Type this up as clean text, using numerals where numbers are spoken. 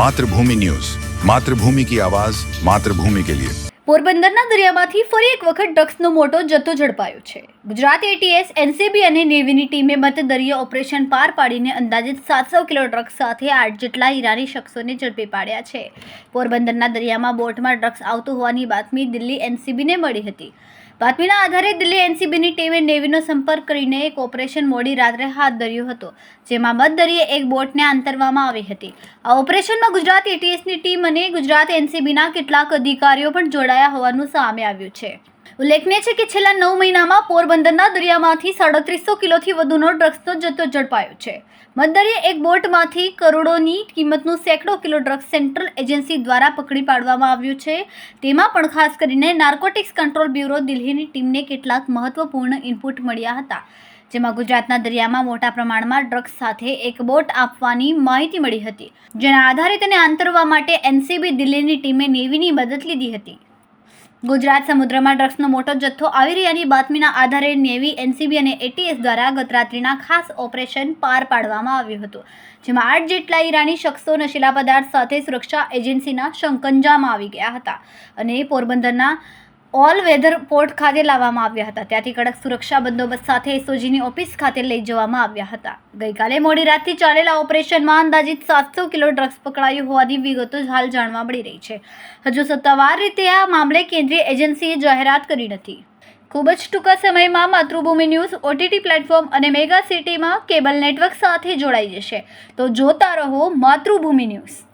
मातृभूमि न्यूज, मातृभूमि की आवाज, मातृभूमि के लिए। પોરબંદરના દરિયામાંથી ફરી એક વખત ડ્રગ્સનો મોટો જથ્થો ઝડપાયો છે। ગુજરાત એટીએસ, એનસીબી અને નેવીની ટીમે મધદરિયા ઓપરેશન પાર પાડીને અંદાજિત 700 કિલો ડ્રગ્સ સાથે 8 જેટલા ઈરાની શખ્સોને ઝડપી પાડ્યા છે। પોરબંદરના દરિયામાં બોટમાં ડ્રગ્સ આવતું હોવાની બાતમી દિલ્હી એનસીબીને મળી હતી। બાતમીના આધારે દિલ્હી એનસીબીની ટીમે નેવીનો સંપર્ક કરીને એક ઓપરેશન મોડી રાત્રે હાથ ધર્યો હતો, જેમાં મધદરિયે એક બોટને આંતરવામાં આવી હતી। આ ઓપરેશનમાં ગુજરાત એટીએસની ટીમ અને ગુજરાત એનસીબીના કેટલાક અધિકારીઓ પણ જોડાયા હોવાનું સામે આવ્યું છે। ઉલ્લેખનીય છે કે છેલ્લા 9 મહિનામાં પોરબંદરના દરિયામાંથી 350 કિલોથી વધુનો ડ્રગ્સનો જથ્થો ઝડપાયો છે। મધદરિયે એક બોટમાંથી કરોડોની કિંમતનું સેંકડો કિલો ડ્રગ્સ સેન્ટ્રલ એજન્સી દ્વારા પકડી પાડવામાં આવ્યું છે। તેમાં પણ ખાસ કરીને નાર્કોટિક્સ કંટ્રોલ બ્યુરો દિલ્હીની ટીમને કેટલાક મહત્વપૂર્ણ ઇનપુટ મળ્યા હતા, જેમાં ગુજરાતના દરિયામાં મોટા પ્રમાણમાં ડ્રગ્સ સાથે એક બોટ આપવાની માહિતી મળી હતી, જેના આધારે તેને આંતરવા માટે એનસીબી દિલ્હીની ટીમે નેવીની મદદ લીધી હતી। ગુજરાત સમુદ્રમાં ડ્રગ્સનો મોટો જથ્થો આવી રહ્યાની બાતમીના આધારે નેવી, એનસીબી અને એટીએસ દ્વારા ગત રાત્રિના ખાસ ઓપરેશન પાર પાડવામાં આવ્યું હતું, જેમાં 8 જેટલા ઈરાની શખ્સો નશીલા પદાર્થ સાથે સુરક્ષા એજન્સીના શંકંજામાં આવી ગયા હતા અને પોરબંદરના ઓલ વેધર પોર્ટ ખાતે લાવવામાં આવ્યા હતા। ત્યાંથી કડક સુરક્ષા બંદોબસ્ત સાથે એસઓજીની ઓફિસ ખાતે લઈ જવામાં આવ્યા હતા। ગઈકાલે મોડી રાતથી ચાલેલા ઓપરેશનમાં અંદાજિત 700 કિલો ડ્રગ્સ પકડાયું હોવાની વિગતો હાલ જાણવા મળી રહી છે। હજુ સત્તાવાર રીતે આ મામલે કેન્દ્રીય એજન્સીએ જાહેરાત કરી નથી। ખૂબ જ ટૂંકા સમયમાં માતૃભૂમિ ન્યૂઝ ઓટીટી પ્લેટફોર્મ અને મેગા સિટીમાં કેબલ નેટવર્ક સાથે જોડાઈ જશે, તો જોતા રહો માતૃભૂમિ ન્યૂઝ।